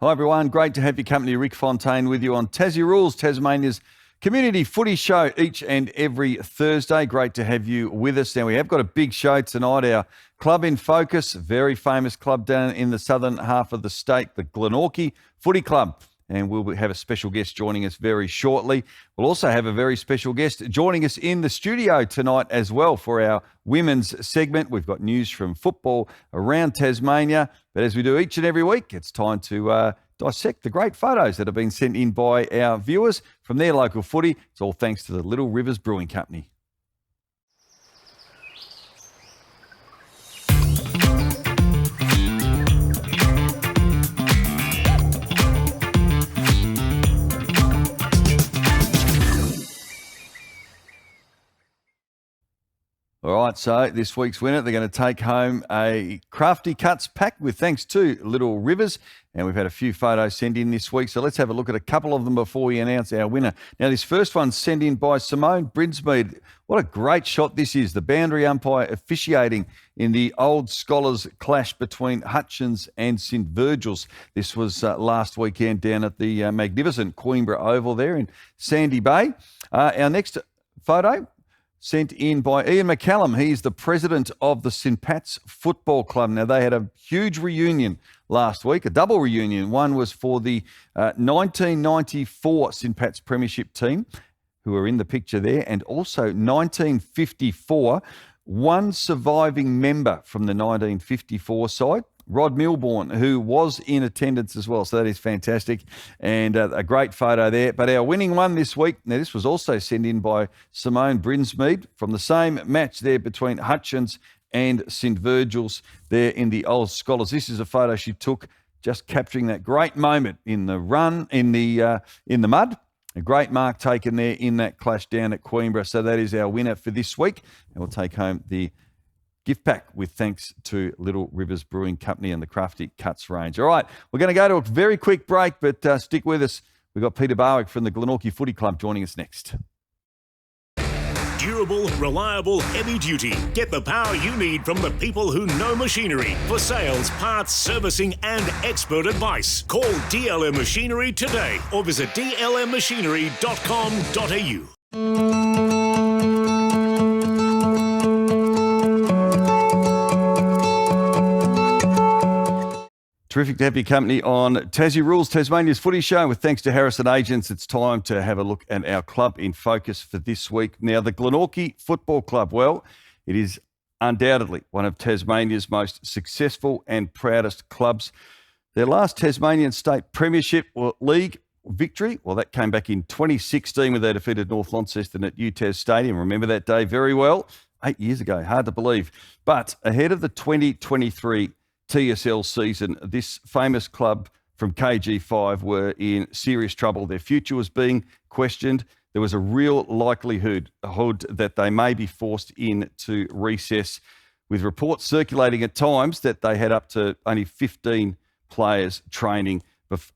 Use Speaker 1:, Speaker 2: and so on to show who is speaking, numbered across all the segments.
Speaker 1: Hi everyone, great to have your company. Rick Fontaine with you on Tassie Rules, Tasmania's community footy show each and every Thursday. Great to have you with us. Now we have got a big show tonight, our club in focus, very famous club down in the southern half of the state, the Glenorchy Footy Club. And we'll have a special guest joining us very shortly. We'll also have a very special guest joining us in the studio tonight as well for our women's segment. We've got news from football around Tasmania. But as we do each and every week, it's time to dissect the great photos that have been sent in by our viewers from their local footy. It's all thanks to the Little Rivers Brewing Company. All right, so this week's winner, they're going to take home a Crafty Cuts pack with thanks to Little Rivers. And we've had a few photos sent in this week, so let's have a look at a couple of them before we announce our winner. Now, this first one's sent in by Simone Brinsmead. What a great shot this is. The boundary umpire officiating in the Old Scholars clash between Hutchins and St Virgil's. This was last weekend down at the magnificent Coimbra Oval there in Sandy Bay. Our next photo sent in by Ian McCallum. He's the president of the St Pat's Football Club. Now, they had a huge reunion last week, a double reunion. One was for the 1994 St Pat's Premiership team, who are in the picture there, and also 1954, one surviving member from the 1954 side, Rod Milbourne, who was in attendance as well. So that is fantastic and a great photo there. But our winning one this week, now this was also sent in by Simone Brinsmead from the same match there between Hutchins and St Virgil's there in the Old Scholars. This is a photo she took just capturing that great moment in the run, in the mud. A great mark taken there in that clash down at Coimbra. So that is our winner for this week. And we'll take home the gift pack with thanks to Little Rivers Brewing Company and the Crafty Cuts range. All right, we're going to go to a very quick break, but stick with us. We've got Peter Barwick from the Glenorchy Footy Club joining us next.
Speaker 2: Durable, reliable, heavy duty. Get the power you need from the people who know machinery. For sales, parts, servicing and expert advice. Call DLM Machinery today or visit dlmmachinery.com.au.
Speaker 1: Terrific to have your company on Tassie Rules, Tasmania's footy show. With thanks to Harrison Agents, it's time to have a look at our club in focus for this week. Now, the Glenorchy Football Club, well, it is undoubtedly one of Tasmania's most successful and proudest clubs. Their last Tasmanian State Premiership League victory, well, that came back in 2016 when they defeated North Launceston at UTAS Stadium. Remember that day very well. 8 years ago, hard to believe. But ahead of the 2023 TSL season, this famous club from KG5 were in serious trouble. Their future was being questioned. There was a real likelihood that they may be forced into recess, with reports circulating at times that they had up to only 15 players training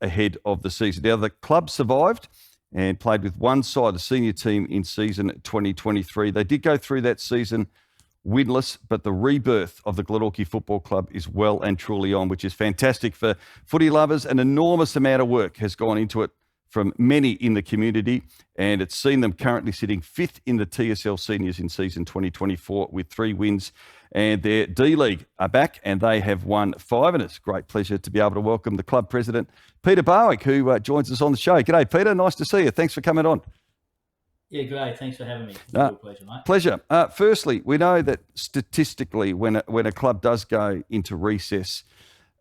Speaker 1: ahead of the season. Now, the club survived and played with one side, the senior team, in season 2023. They did go through that season winless, but the rebirth of the Glenorchy Football Club is well and truly on, which is fantastic for footy lovers. An enormous amount of work has gone into it from many in the community, and it's seen them currently sitting fifth in the TSL Seniors in season 2024 with 3 wins, and their D-League are back and they have won 5, and it's a great pleasure to be able to welcome the club president, Peter Barwick, who joins us on the show. G'day, Peter. Nice to see you. Thanks for coming on.
Speaker 3: Yeah, great. Thanks for having me. It's a real pleasure, mate.
Speaker 1: Pleasure. Firstly, we know that statistically, when a club does go into recess,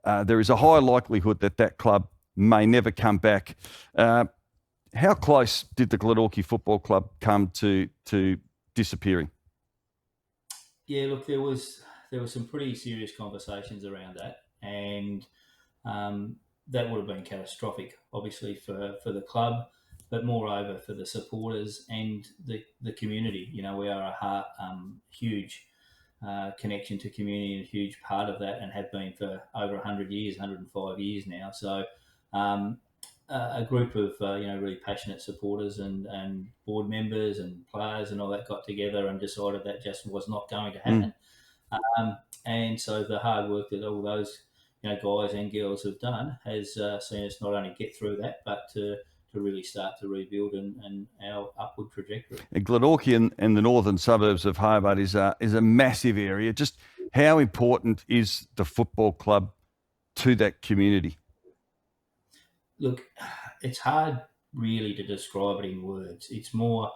Speaker 1: there is a high likelihood that that club may never come back. How close did the Glenorchy Football Club come to disappearing?
Speaker 3: Yeah, look, there was some pretty serious conversations around that, and that would have been catastrophic, obviously, for the club, but moreover for the supporters and the community. You know, we are a huge connection to community and a huge part of that, and have been for over 100 years, 105 years now. So a group of really passionate supporters and board members and players and all that got together and decided that just was not going to happen. And so the hard work that all those guys and girls have done has seen us not only get through that, but to really start to rebuild and our upward trajectory.
Speaker 1: And Glenorchy and the northern suburbs of Hobart is a massive area. Just how important is the football club to that community?
Speaker 3: Look, it's hard really to describe it in words. It's more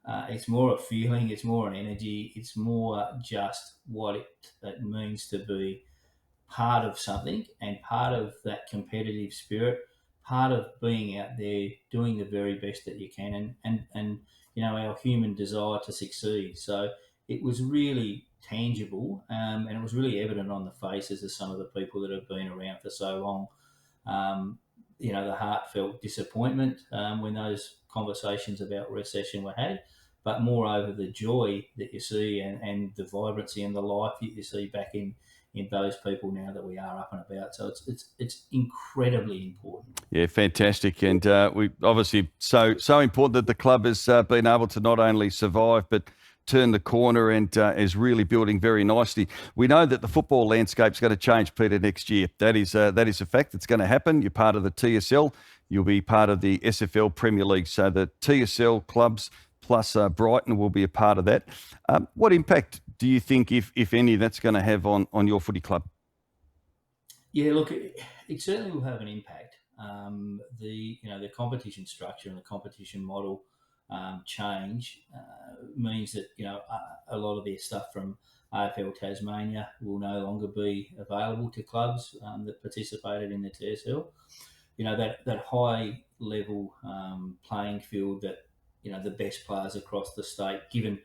Speaker 3: a feeling. It's more an energy. It's more just what it means to be part of something and part of that competitive spirit, part of being out there doing the very best that you can, and our human desire to succeed. So it was really tangible, and it was really evident on the faces of some of the people that have been around for so long. The heartfelt disappointment when those conversations about recession were had, but moreover the joy that you see and the vibrancy and the life that you see back in those people now that we are up and about. So it's incredibly important.
Speaker 1: Yeah, fantastic. And we obviously so important that the club has been able to not only survive but turn the corner and is really building very nicely. We know that the football landscape's going to change, Peter, next year. That is a fact. It's going to happen. You're part of the TSL. You'll be part of the SFL Premier League. So the TSL clubs plus Brighton will be a part of that. What impact do you think, if any, that's going to have on your footy club?
Speaker 3: Yeah, look, it certainly will have an impact. The competition structure and the competition model change means that a lot of their stuff from AFL Tasmania will no longer be available to clubs that participated in the TSL. That high level playing field that the best players across the state, given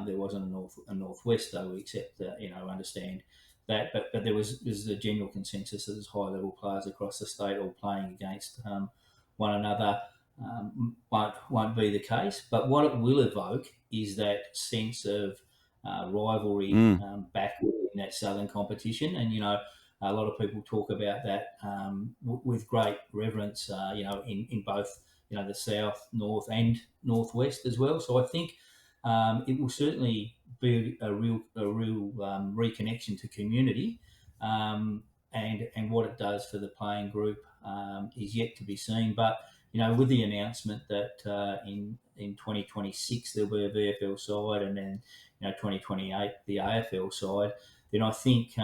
Speaker 3: there wasn't a northwest though, we accept understand that, but there's a general consensus that there's high level players across the state all playing against one another. Won't be the case, but what it will evoke is that sense of rivalry back in that southern competition, and a lot of people talk about that with great reverence. In both the south, north, and northwest as well. So I think it will certainly be a real reconnection to community, and what it does for the playing group is yet to be seen. But with the announcement that in 2026 there'll be a VFL side, and then 2028 the AFL side, then I think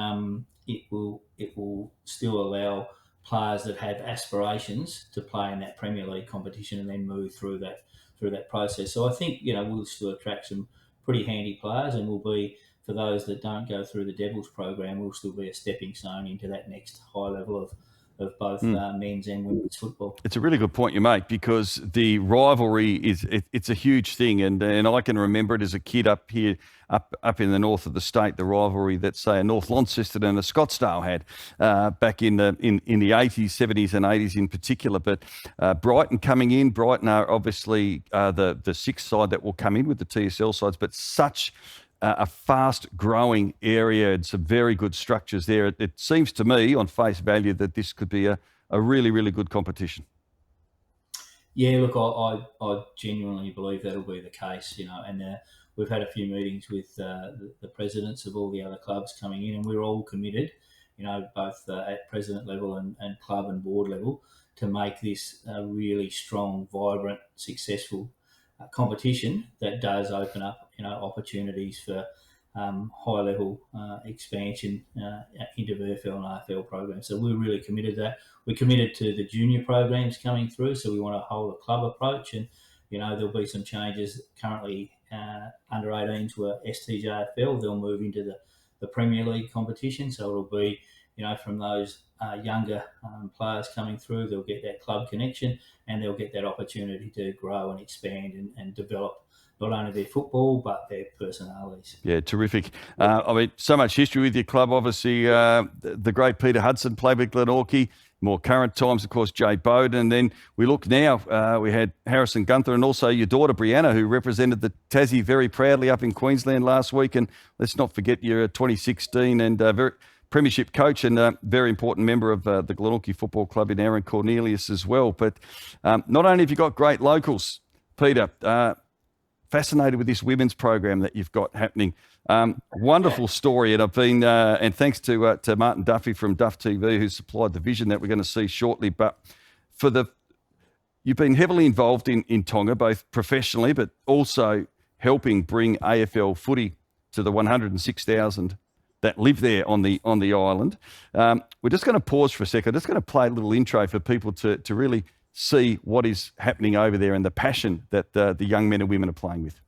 Speaker 3: it will still allow players that have aspirations to play in that Premier League competition and then move through that process. So I think we'll still attract some pretty handy players, and will be, for those that don't go through the Devils program, will still be a stepping stone into that next high level of both men's and women's football.
Speaker 1: It's a really good point you make, because the rivalry it's a huge thing, and I can remember it as a kid up here, up in the north of the state, the rivalry that, say, a North Launceston and a Scottsdale had back in the 80s, 70s and 80s in particular. But Brighton coming in, Brighton are obviously the sixth side that will come in with the TSL sides, but such a fast-growing area and some very good structures there. It seems to me, on face value, that this could be a really, really good competition.
Speaker 3: Yeah, look, I genuinely believe that'll be the case, and we've had a few meetings with the presidents of all the other clubs coming in, and we're all committed, both at president level and club and board level, to make this a really strong, vibrant, successful competition that does open up opportunities for high level expansion into VFL and AFL programs. So we're really committed to that. We're committed to the junior programs coming through, so we want to hold a club approach, and there'll be some changes. Currently under 18s were STJFL, they'll move into the Premier League competition, so it'll be from those younger players coming through, they'll get that club connection, and they'll get that opportunity to grow and expand and develop not only their football but their personalities.
Speaker 1: Yeah, terrific. I mean, so much history with your club. Obviously, the great Peter Hudson played with Glenorchy. More current times, of course, Jay Bowden. And then we look now, we had Harrison Gunther and also your daughter, Brianna, who represented the Tassie very proudly up in Queensland last week. And let's not forget your 2016 and very premiership coach and a very important member of the Glenorchy Football Club in Aaron Cornelius as well. But not only have you got great locals, Peter, fascinated with this women's program that you've got happening. Wonderful story, and I've been and thanks to Martin Duffy from Duff TV, who supplied the vision that we're going to see shortly. But you've been heavily involved in Tonga, both professionally, but also helping bring AFL footy to the 106,000 that live there on the island. We're just going to pause for a second. I'm just going to play a little intro for people to really see what is happening over there and the passion that the young men and women are playing with.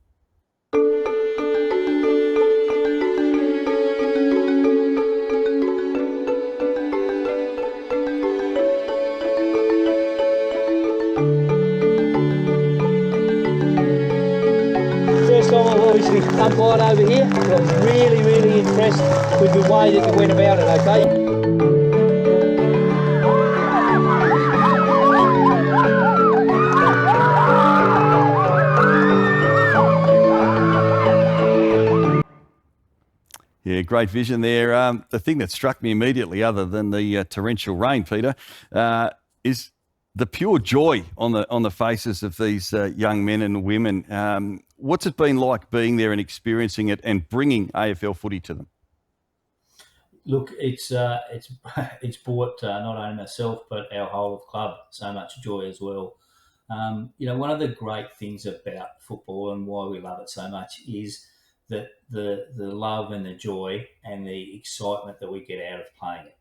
Speaker 4: First time I've obviously come by over here. I was really, really impressed with the way that you went about it, okay?
Speaker 1: Yeah, great vision there. The thing that struck me immediately, other than the torrential rain, Peter, is the pure joy on the faces of these young men and women. What's it been like being there and experiencing it and bringing AFL footy to them?
Speaker 3: Look, it's brought not only myself but our whole club so much joy as well. One of the great things about football and why we love it so much is that the love and the joy and the excitement that we get out of playing it.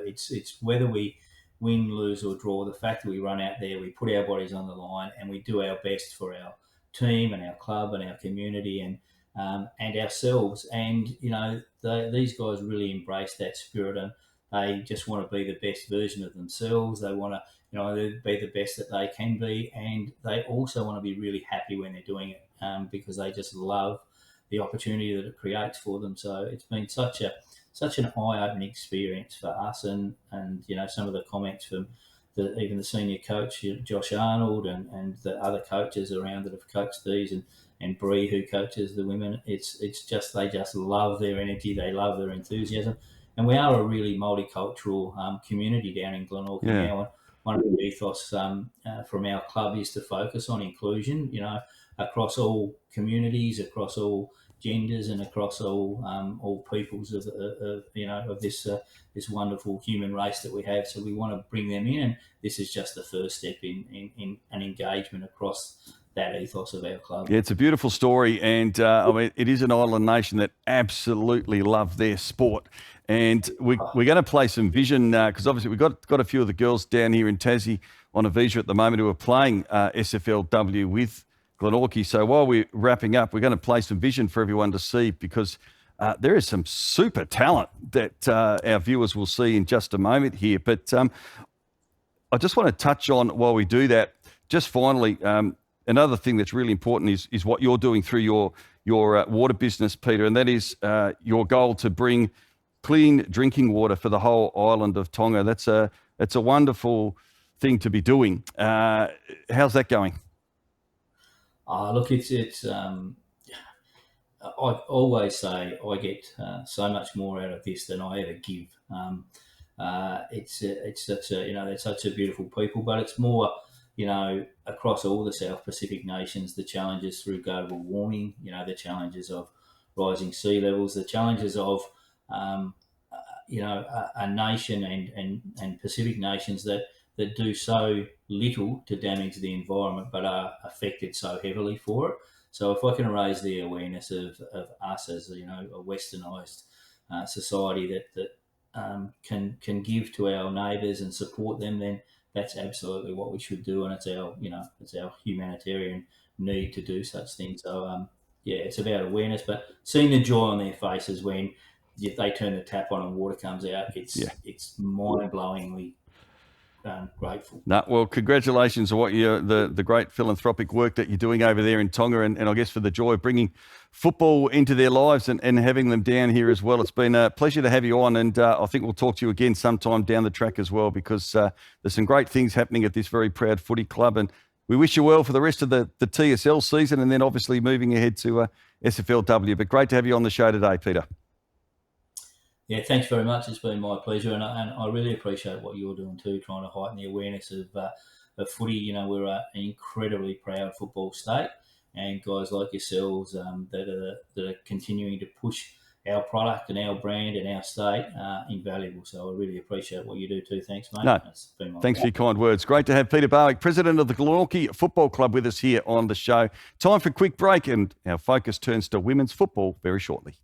Speaker 3: It's whether we win, lose or draw, the fact that we run out there, we put our bodies on the line and we do our best for our team and our club and our community and ourselves. And, these guys really embrace that spirit and they just want to be the best version of themselves. They want to, be the best that they can be. And they also want to be really happy when they're doing it because they just love the opportunity that it creates for them. So it's been such an eye-opening experience for us, and some of the comments from even the senior coach Josh Arnold and the other coaches around that have coached these and Bree who coaches the women. It's just they just love their energy, they love their enthusiasm, and we are a really multicultural community down in Glenorchy now. And one of the ethos from our club is to focus on inclusion, across all communities, across all genders, and across all peoples of this wonderful human race that we have. So we want to bring them in, and this is just the first step in an engagement across that ethos of our club.
Speaker 1: Yeah, it's a beautiful story, and it is an island nation that absolutely love their sport. And we're going to play some vision because obviously we've got a few of the girls down here in Tassie on a visa at the moment who are playing SFLW with Glenorchy. So while we're wrapping up, we're going to play some vision for everyone to see because there is some super talent that our viewers will see in just a moment here. But I just want to touch on, while we do that, just finally, another thing that's really important is what you're doing through your water business, Peter, and that is your goal to bring clean drinking water for the whole island of Tonga. That's a wonderful thing to be doing. How's that going?
Speaker 3: Look, I always say I get so much more out of this than I ever give. It's such a beautiful people, but it's more, across all the South Pacific nations, the challenges through global warming, the challenges of rising sea levels, the challenges of, a nation and Pacific nations that do so little to damage the environment but are affected so heavily for it. So if I can raise the awareness of us as a westernised society that can give to our neighbours and support them, then that's absolutely what we should do, and it's our humanitarian need to do such things. So it's about awareness, but seeing the joy on their faces when they turn the tap on and water comes out, it's mind-blowingly grateful.
Speaker 1: Well, congratulations on what the great philanthropic work that you're doing over there in Tonga, and I guess for the joy of bringing football into their lives and having them down here as well. It's been a pleasure to have you on, and I think we'll talk to you again sometime down the track as well, because there's some great things happening at this very proud footy club, and we wish you well for the rest of the TSL season and then obviously moving ahead to SFLW. But great to have you on the show today, Peter.
Speaker 3: Yeah, thanks very much. It's been my pleasure, and I really appreciate what you're doing too, trying to heighten the awareness of footy. We're an incredibly proud football state, and guys like yourselves that are continuing to push our product and our brand and our state invaluable. So I really appreciate what you do too. Thanks, mate.
Speaker 1: No,
Speaker 3: It's been my
Speaker 1: thanks for your kind words. Great to have Peter Barwick, President of the Glenorchy Football Club, with us here on the show. Time for a quick break, and our focus turns to women's football very shortly.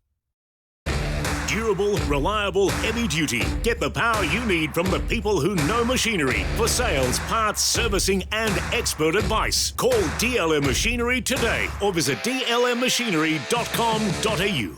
Speaker 2: Durable, reliable, heavy duty. Get the power you need from the people who know machinery. For sales, parts, servicing and expert advice. Call DLM Machinery today or visit dlmmachinery.com.au.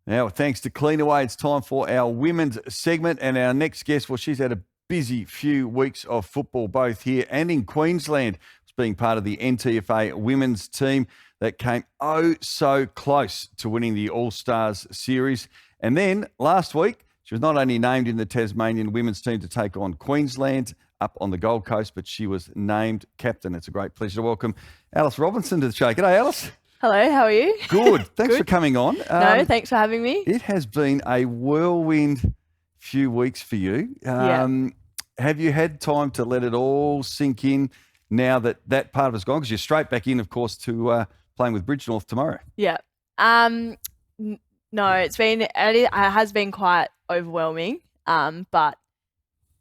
Speaker 1: Now, thanks to Cleanaway, it's time for our women's segment. And our next guest, well, she's had a busy few weeks of football, both here and in Queensland. It's being part of the NTFA women's team that came oh so close to winning the All-Stars series. And then last week, she was not only named in the Tasmanian women's team to take on Queensland up on the Gold Coast, but she was named captain. It's a great pleasure to welcome Alice Robinson to the show. G'day, Alice.
Speaker 5: Hello, how are you?
Speaker 1: Good. Thanks for coming on.
Speaker 5: No, thanks for having me.
Speaker 1: It has been a whirlwind few weeks for you. Have you had time to let it all sink in now that that part of it's gone? Because you're straight back in, of course, to playing with Bridgenorth tomorrow.
Speaker 5: Yeah. No, it has been quite overwhelming, but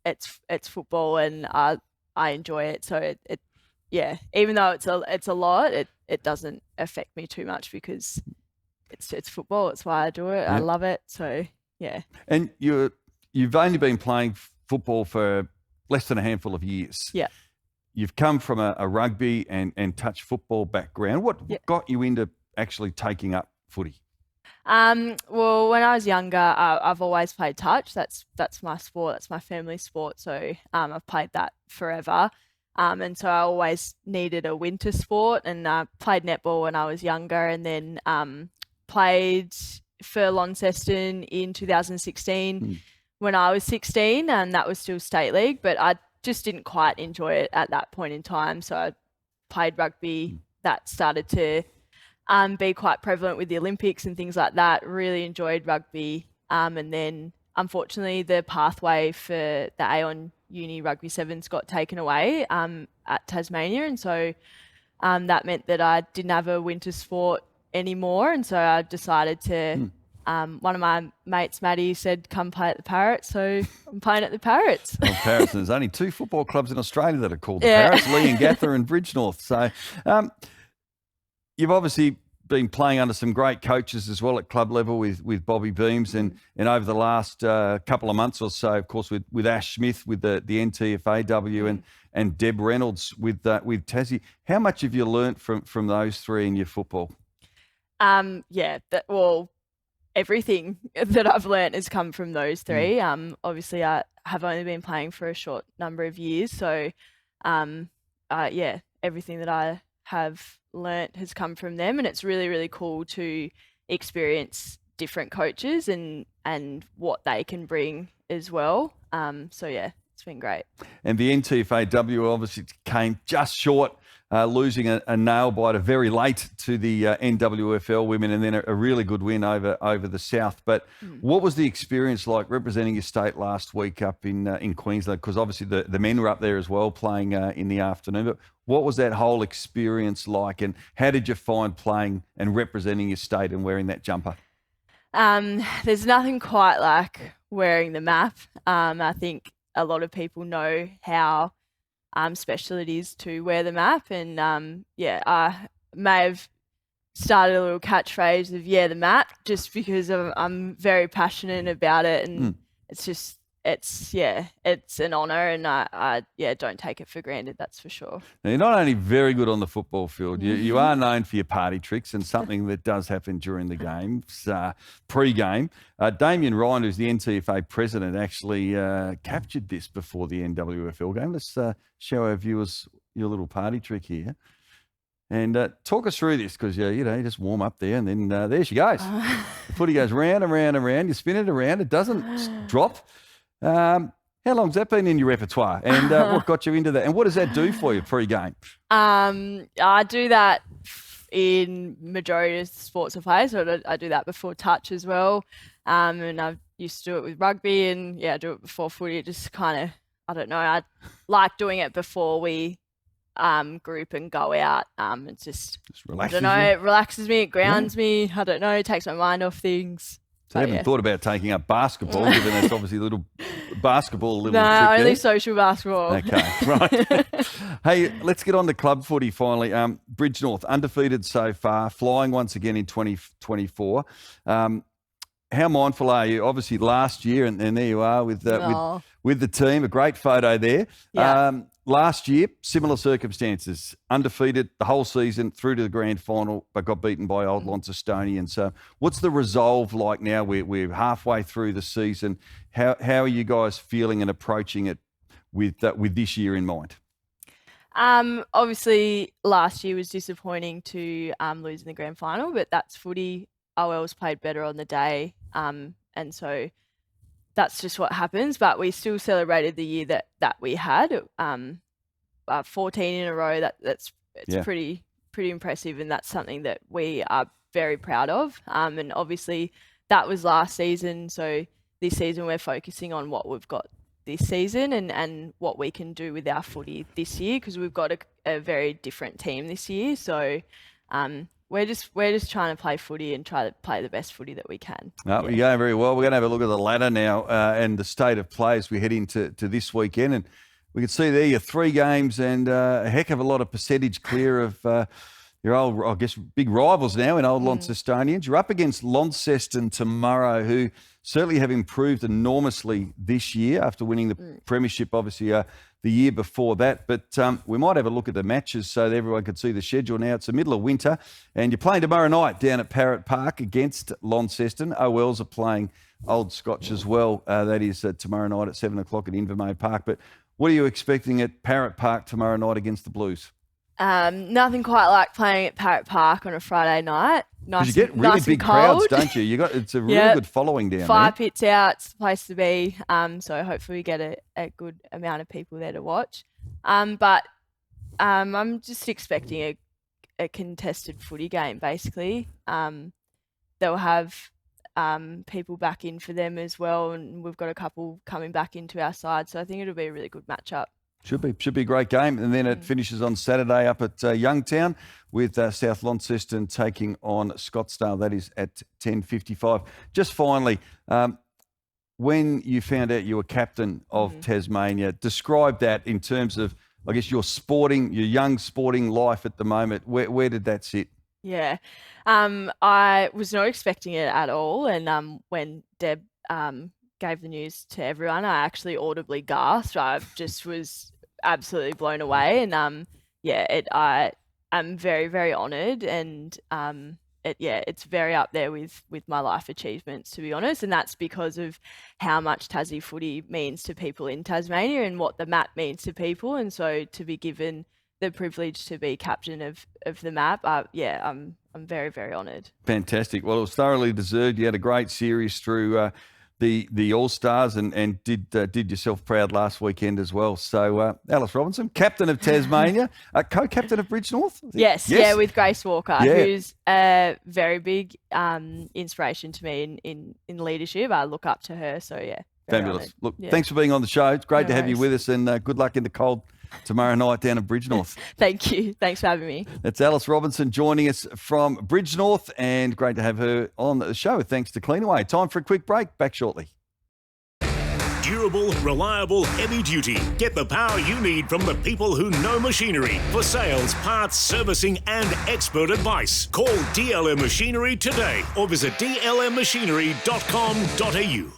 Speaker 5: it's football and I enjoy it. So it even though it's a lot, it doesn't affect me too much because it's football. It's why I do it. Yeah. I love it. So yeah.
Speaker 1: And you've only been playing football for less than a handful of years.
Speaker 5: Yeah.
Speaker 1: You've come from a rugby and touch football background. What got you into actually taking up footy?
Speaker 5: Well, when I was younger, I've always played touch. That's my sport. That's my family sport. So I've played that forever. And so I always needed a winter sport, and played netball when I was younger, and then played for Launceston in 2016 when I was 16, and that was still state league, but I just didn't quite enjoy it at that point in time. So I played rugby. That started to be quite prevalent with the Olympics and things like that. Really enjoyed rugby. And then unfortunately the pathway for the Aon Uni Rugby Sevens got taken away at Tasmania. And so that meant that I didn't have a winter sport anymore. And so I decided to, one of my mates, Maddie, said, come play at the Parrots. So I'm playing at the Parrots.
Speaker 1: Well, Parrots, there's only two football clubs in Australia that are called the Parrots, Leongatha and Bridgenorth. So you've obviously been playing under some great coaches as well at club level with Bobby Beams and over the last couple of months or so, of course, with Ash Smith with the NTFAW and Deb Reynolds with Tassie. How much have you learnt from those three in your football?
Speaker 5: Everything that I've learnt has come from those three. Obviously, I have only been playing for a short number of years, so everything that I have learnt has come from them, and it's really, really cool to experience different coaches and what they can bring as well. It's been great. And the
Speaker 1: NTFAW obviously came just short, losing a nail biter very late to the NWFL women, and then a really good win over the South. But what was the experience like representing your state last week up in Queensland? Because obviously the men were up there as well playing in the afternoon. But what was that whole experience like, and how did you find playing and representing your state and wearing that jumper?
Speaker 5: There's nothing quite like wearing the map. I think a lot of people know how special it is to wear the map, and I may have started a little catchphrase of the map just because I'm very passionate about it, and it's an honour, and I don't take it for granted, that's for sure.
Speaker 1: Now, you're not only very good on the football field, you are known for your party tricks, and something that does happen during the games, pre-game. Damien Ryan, who's the NTFA president, actually captured this before the NWFL game. Let's show our viewers your little party trick here. And talk us through this because, you just warm up there and then there she goes. The footy goes round and round and round. You spin it around. It doesn't drop. How long's that been in your repertoire? And what got you into that? And what does that do for you pre-game?
Speaker 5: I do that in majority of sports I play. So I do that before touch as well. And I used to do it with rugby and, I do it before footy. It just kind of, I don't know, I like doing it before we group and go out. It's just
Speaker 1: relaxes
Speaker 5: I don't know,
Speaker 1: you?
Speaker 5: it relaxes me, it grounds me. I don't know, it takes my mind off things.
Speaker 1: So you haven't thought about taking up basketball, given that's obviously a little basketball, trick
Speaker 5: only
Speaker 1: there.
Speaker 5: social basketball.
Speaker 1: Okay, right. Hey, let's get on to club footy finally. Bridgenorth, undefeated so far, flying once again in 2024. How mindful are you? Obviously last year, and there you are with the team, a great photo there.
Speaker 5: Yeah.
Speaker 1: Last year, similar circumstances, undefeated the whole season through to the grand final, but got beaten by Old Launcestonians. So what's the resolve like now? We're halfway through the season. How are you guys feeling and approaching it with this year in mind?
Speaker 5: Obviously last year was disappointing to lose in the grand final, but that's footy. OL's played better on the day, and so that's just what happens. But we still celebrated the year that we had, 14 in a row. It's pretty impressive, and that's something that we are very proud of. And obviously that was last season, so this season we're focusing on what we've got this season and what we can do with our footy this year, because we've got a very different team this year. So we're just trying to play footy and try to play the best footy that we can.
Speaker 1: You're going very well. We're going to have a look at the ladder now and the state of play as we head into this weekend. And we can see there you're 3 games and a heck of a lot of percentage clear of your old, I guess, big rivals now in Old Launcestonians. You're up against Launceston tomorrow, who certainly have improved enormously this year after winning the premiership, obviously, the year before that. But we might have a look at the matches so that everyone could see the schedule now. It's the middle of winter, and you're playing tomorrow night down at Parrot Park against Launceston. OLs are playing Old Scotch as well. That is tomorrow night at 7 o'clock at Invermaid Park. But what are you expecting at Parrot Park tomorrow night against the Blues?
Speaker 5: Nothing quite like playing at Parrot Park on a Friday night.
Speaker 1: Because you get really
Speaker 5: nice
Speaker 1: big crowds, don't you? It's a really good following down there.
Speaker 5: 5 pits out, it's the place to be. So hopefully we get a good amount of people there to watch. But I'm just expecting a contested footy game, basically. They'll have people back in for them as well, and we've got a couple coming back into our side. So I think it'll be a really good matchup.
Speaker 1: Should be a great game. And then it finishes on Saturday up at Youngtown with South Launceston taking on Scottsdale. That is at 10:55. Just finally, when you found out you were captain of Tasmania, describe that in terms of, I guess, your young sporting life at the moment. Where did that sit?
Speaker 5: Yeah. I was not expecting it at all. And when Deb gave the news to everyone, I actually audibly gasped. I just was absolutely blown away, and I'm very, very honoured, and it's very up there with my life achievements, to be honest, and that's because of how much Tassie footy means to people in Tasmania and what the map means to people. And so to be given the privilege to be captain of the map, I'm very, very honoured.
Speaker 1: Fantastic. Well, it was thoroughly deserved. You had a great series through the All-Stars and did yourself proud last weekend as well. So Alice Robinson, captain of Tasmania, co-captain of Bridgenorth?
Speaker 5: Yes, with Grace Walker, who's a very big inspiration to me in leadership. I look up to her, so
Speaker 1: fabulous.
Speaker 5: Honored.
Speaker 1: Look, thanks for being on the show. It's great to have you with us, and good luck in the cold tomorrow night down at Bridgenorth.
Speaker 5: Thank you. Thanks for having me.
Speaker 1: That's Alice Robinson joining us from Bridgenorth, and great to have her on the show. Thanks to Cleanaway. Time for a quick break. Back shortly.
Speaker 2: Durable, reliable, heavy duty. Get the power you need from the people who know machinery. For sales, parts, servicing and expert advice. Call DLM Machinery today or visit dlmmachinery.com.au.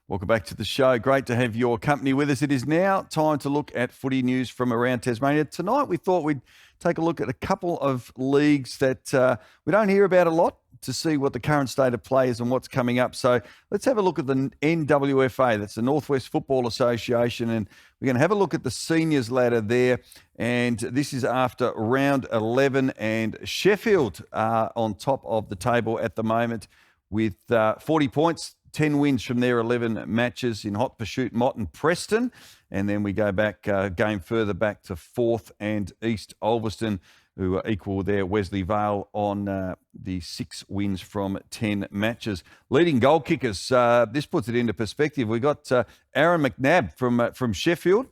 Speaker 2: Well,
Speaker 1: Welcome back to the show. Great to have your company with us. It is now time to look at footy news from around Tasmania. Tonight we thought we'd take a look at a couple of leagues that we don't hear about a lot to see what the current state of play is and what's coming up. So let's have a look at the NWFA. That's the Northwest Football Association, and we're going to have a look at the seniors ladder there. And this is after round 11, and Sheffield are on top of the table at the moment with 40 points. 10 wins from their 11 matches. In hot pursuit, Mott and Preston. And then we go back, game further back to 4th and East Ulverston, who are equal there. Wesley Vale on the 6 wins from 10 matches. Leading goal kickers, this puts it into perspective. We got Aaron McNabb from Sheffield.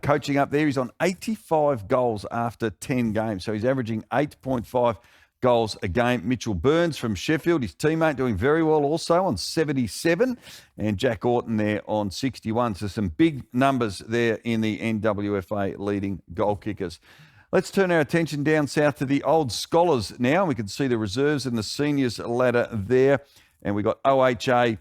Speaker 1: Coaching up there. He's on 85 goals after 10 games. So he's averaging 8.5 goals a game. Mitchell Burns from Sheffield, his teammate, doing very well also on 77, and Jack Orton there on 61. So some big numbers there in the NWFA leading goal kickers. Let's turn our attention down south to the Old Scholars now. We can see the reserves and the seniors ladder there, and we got OHA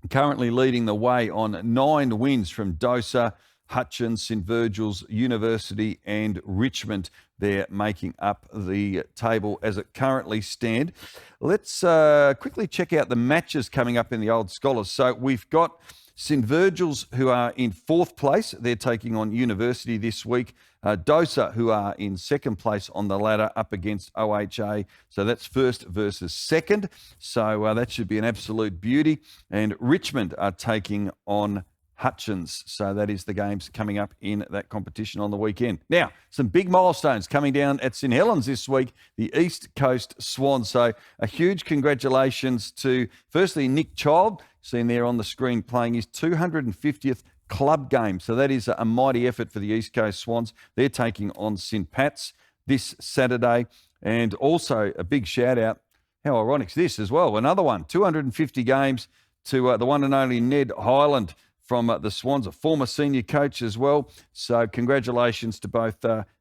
Speaker 1: currently leading the way on 9 wins from Dosa, Hutchins, St Virgil's, University and Richmond. They're making up the table as it currently stands. Let's quickly check out the matches coming up in the Old Scholars. So we've got St Virgil's, who are in 4th place. They're taking on University this week. Dosa, who are in 2nd place on the ladder, up against OHA. So that's 1st versus 2nd. So that should be an absolute beauty. And Richmond are taking on Hutchins. So that is the games coming up in that competition on the weekend. Now, some big milestones coming down at St Helens this week, the East Coast Swans. So a huge congratulations to, firstly, Nick Child, seen there on the screen, playing his 250th club game. So that is a mighty effort for the East Coast Swans. They're taking on St Pat's this Saturday. And also a big shout out, how ironic is this as well, another one, 250 games to the one and only Ned Highland from the Swans, a former senior coach as well. So congratulations to both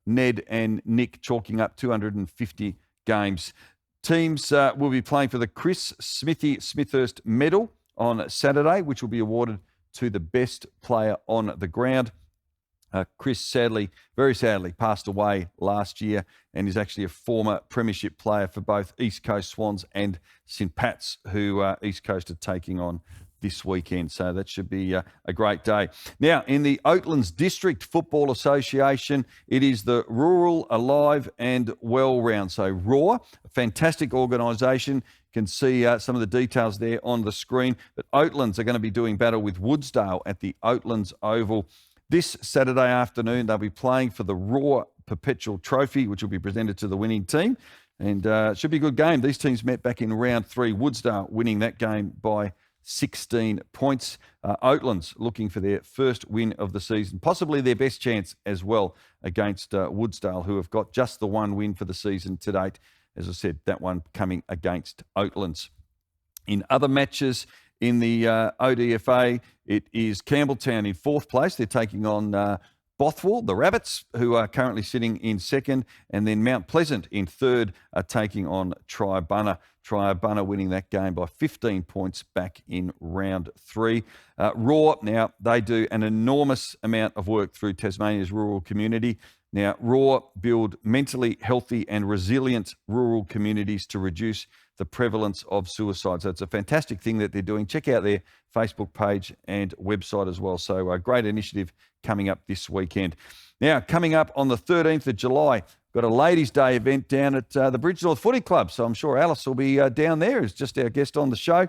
Speaker 1: Ned and Nick, chalking up 250 games. Teams will be playing for the Chris Smithy Smithhurst Medal on Saturday, which will be awarded to the best player on the ground. Chris, very sadly, passed away last year and is actually a former premiership player for both East Coast Swans and St Pat's, who East Coast are taking on this weekend. So that should be a great day. Now, in the Oatlands District Football Association, it is the Rural Alive and Well round. So RAW, a fantastic organisation. You can see some of the details there on the screen. But Oatlands are going to be doing battle with Woodsdale at the Oatlands Oval this Saturday afternoon. They'll be playing for the Raw Perpetual Trophy, which will be presented to the winning team. And it should be a good game. These teams met back in round 3. Woodsdale winning that game by 16 points. Oatlands looking for their first win of the season, possibly their best chance as well against Woodsdale, who have got just the 1 win for the season to date. As I said, that one coming against Oatlands. In other matches in the ODFA, it is Campbelltown in 4th place. They're taking on Bothwell, the Rabbits, who are currently sitting in 2nd, and then Mount Pleasant in 3rd are taking on Triabunna. Triabunna winning that game by 15 points back in round 3. Raw, now, they do an enormous amount of work through Tasmania's rural community. Now, Raw build mentally healthy and resilient rural communities to reduce the prevalence of suicide. So it's a fantastic thing that they're doing. Check out their Facebook page and website as well. So a great initiative coming up this weekend. Now, coming up on the 13th of July, got a Ladies' Day event down at the Bridgenorth Footy Club. So I'm sure Alice will be down there as just our guest on the show.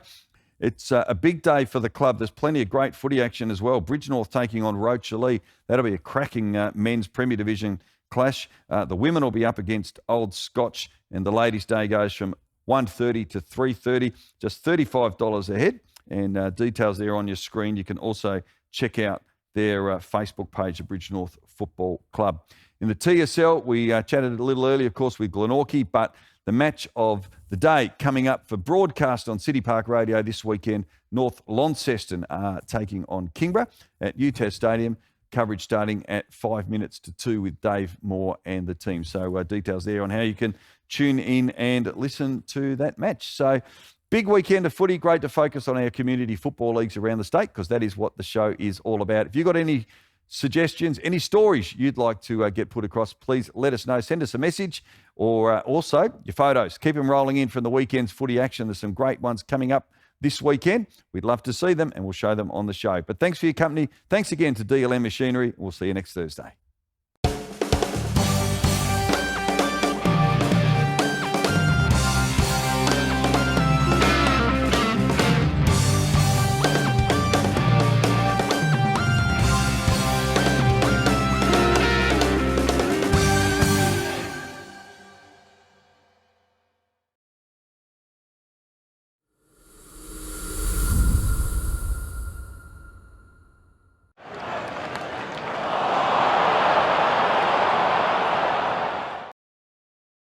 Speaker 1: It's a big day for the club. There's plenty of great footy action as well. Bridgenorth taking on Rochalee. That'll be a cracking men's Premier Division clash. The women will be up against Old Scotch, and the Ladies' Day goes from 1:30 to 3:30, just $35 a head. And details there on your screen. You can also check out their Facebook page, the Bridgenorth Football Club. In the TSL, we chatted a little earlier, of course, with Glenorchy, but the match of the day coming up for broadcast on City Park Radio this weekend, North Launceston are taking on Kingborough at UTAS Stadium. Coverage starting at 5 minutes to 2 with Dave Moore and the team. So details there on how you can tune in and listen to that match. So Big weekend of footy. Great to focus on our community football leagues around the state because that is what the show is all about. If you've got any suggestions, any stories you'd like to get put across, please let us know. Send us a message or also your photos. Keep them rolling in from the weekend's footy action. There's some great ones coming up this weekend. We'd love to see them and we'll show them on the show. But thanks for your company. Thanks again to DLM Machinery. We'll see you next Thursday.